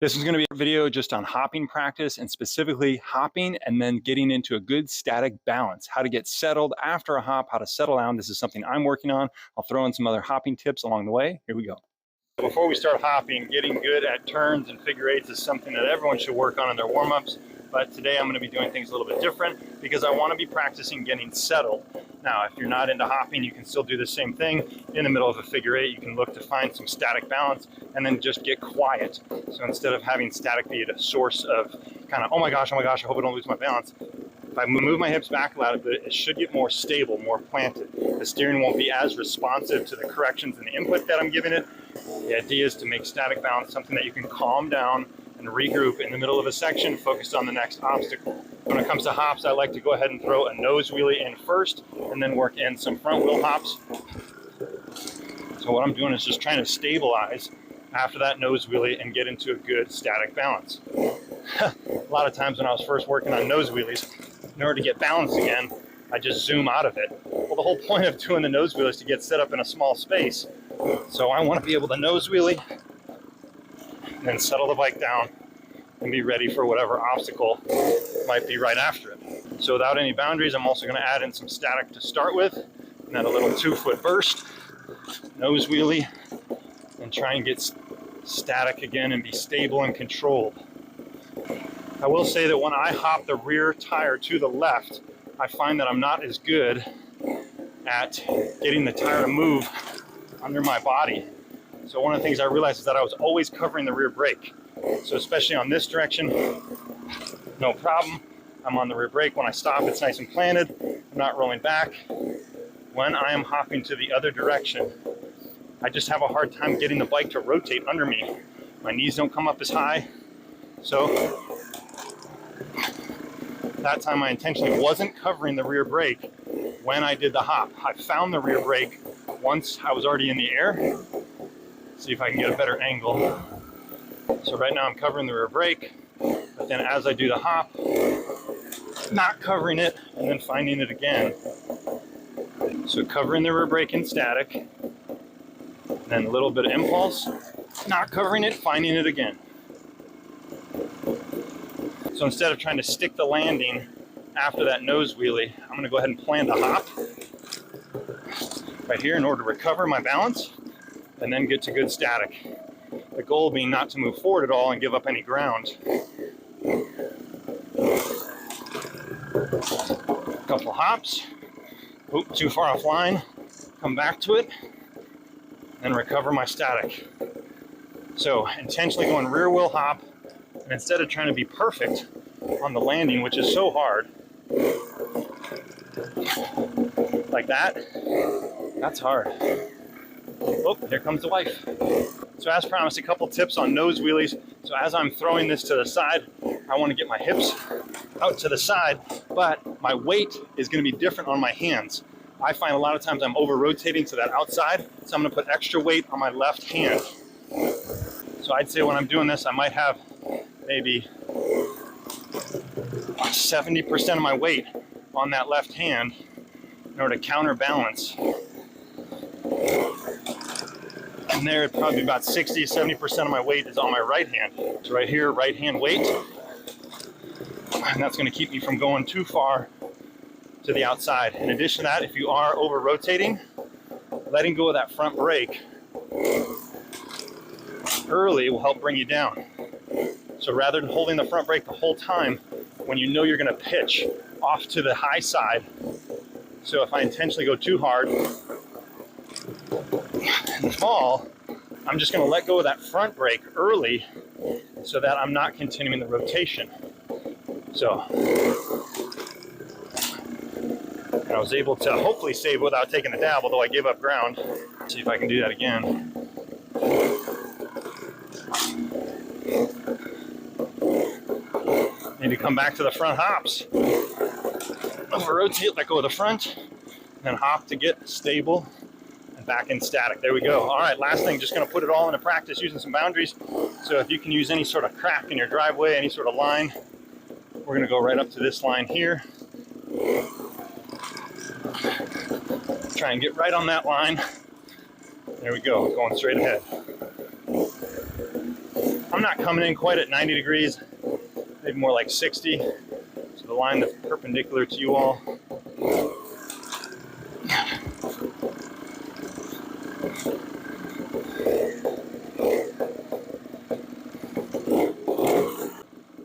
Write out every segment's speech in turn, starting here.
This is going to be a video just on hopping practice and specifically hopping and then getting into a good static balance, how to get settled after a hop, how to settle down. This is something I'm working on. I'll throw in some other hopping tips along the way. Here we go. Before we start hopping, getting good at turns and figure eights is something that everyone should work on in their warm-ups. But today I'm going to be doing things a little bit different because I want to be practicing getting settled. Now, if you're not into hopping, you can still do the same thing. In the middle of a figure eight, you can look to find some static balance and then just get quiet. So instead of having static be a source of kind of, oh my gosh, I hope I don't lose my balance. If I move my hips back a little bit, it should get more stable, more planted. The steering won't be as responsive to the corrections and the input that I'm giving it. The idea is to make static balance something that you can calm down and regroup in the middle of a section, focused on the next obstacle. When it comes to hops, I like to go ahead and throw a nose wheelie in first and then work in some front wheel hops. So what I'm doing is just trying to stabilize after that nose wheelie and get into a good static balance. A lot of times when I was first working on nose wheelies, in order to get balance again, I just zoom out of it. Well, the whole point of doing the nose wheel is to get set up in a small space. So I want to be able to nose wheelie and then settle the bike down and be ready for whatever obstacle might be right after it. So without any boundaries, I'm also going to add in some static to start with, and then a little 2-foot burst, nose wheelie, and try and get static again and be stable and controlled. I will say that when I hop the rear tire to the left, I find that I'm not as good at getting the tire to move under my body. So one of the things I realized is that I was always covering the rear brake. So especially on this direction, no problem. I'm on the rear brake. When I stop, it's nice and planted. I'm not rolling back. When I am hopping to the other direction, I just have a hard time getting the bike to rotate under me. My knees don't come up as high. So that time I intentionally wasn't covering the rear brake when I did the hop. I found the rear brake once I was already in the air. See if I can get a better angle. So right now I'm covering the rear brake, but then as I do the hop, not covering it and then finding it again. So covering the rear brake in static, then a little bit of impulse, not covering it, finding it again. So instead of trying to stick the landing after that nose wheelie, I'm going to go ahead and plan the hop right here in order to recover my balance and then get to good static. The goal being not to move forward at all and give up any ground. A couple hops. Oop, too far offline. Come back to it and recover my static. So intentionally going rear wheel hop, and instead of trying to be perfect on the landing, which is so hard, like that, that's hard. Oh, here comes the wife. So as promised, a couple tips on nose wheelies. So as I'm throwing this to the side, I want to get my hips out to the side, but my weight is going to be different on my hands. I find a lot of times I'm over rotating to that outside, so I'm going to put extra weight on my left hand. So I'd say when I'm doing this, I might have maybe 70% of my weight on that left hand in order to counterbalance. And there, probably about 60-70% of my weight is on my right hand. So right here, right hand weight. And that's going to keep me from going too far to the outside. In addition to that, if you are over rotating, letting go of that front brake early will help bring you down. So rather than holding the front brake the whole time, when you know you're going to pitch off to the high side, so if I intentionally go too hard and fall, I'm just going to let go of that front brake early so that I'm not continuing the rotation. So, and I was able to hopefully save without taking the dab, although I gave up ground. See if I can do that again. Need to come back to the front hops. Over rotate, let go of the front, then hop to get stable and back in static. There we go. All right, last thing, just going to put it all into practice using some boundaries. So if you can use any sort of crack in your driveway, any sort of line, we're going to go right up to this line here. Try and get right on that line. There we go, going straight ahead. I'm not coming in quite at 90 degrees, maybe more like 60. So the line that's perpendicular to you all.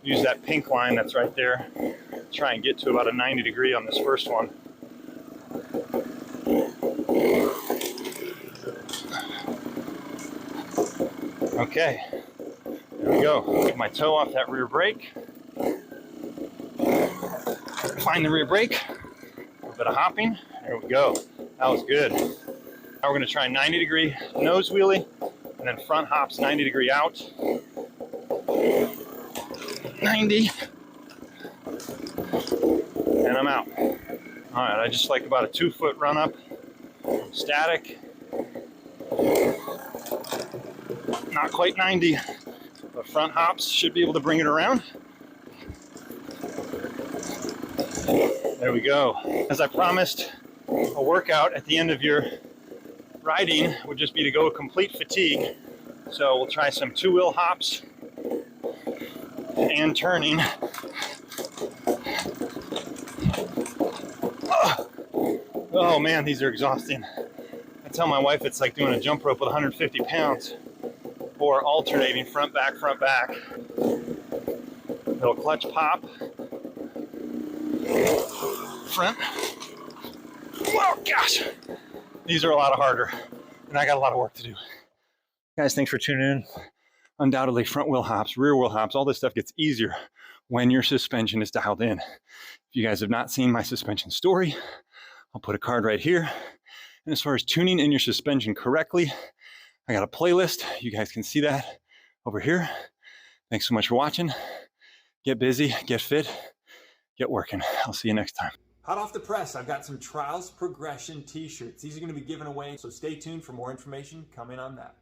Use that pink line that's right there. Try and get to about a 90 degree on this first one. Okay, there we go. Get my toe off that rear brake. Find the rear brake. A little bit of hopping. There we go. That was good. Now we're going to try 90 degree nose wheelie, and then front hops 90 degree out. 90. And I'm out. All right, I just like about a 2-foot run up. Static. Not quite 90, but front hops should be able to bring it around. There we go. As I promised, a workout at the end of your riding would just be to go complete fatigue. So we'll try some 2-wheel hops and turning. Oh man, these are exhausting. I tell my wife it's like doing a jump rope with 150 pounds or alternating front, back, little clutch pop. Front. Oh gosh, these are a lot harder and I got a lot of work to do. Guys, thanks for tuning in. Undoubtedly front wheel hops, rear wheel hops, all this stuff gets easier when your suspension is dialed in. If you guys have not seen my suspension story, I'll put a card right here. And as far as tuning in your suspension correctly, I got a playlist. You guys can see that over here. Thanks so much for watching. Get busy, get fit, get working. I'll see you next time. Hot off the press, I've got some Trials Progression t-shirts. These are going to be given away, so stay tuned for more information coming on that.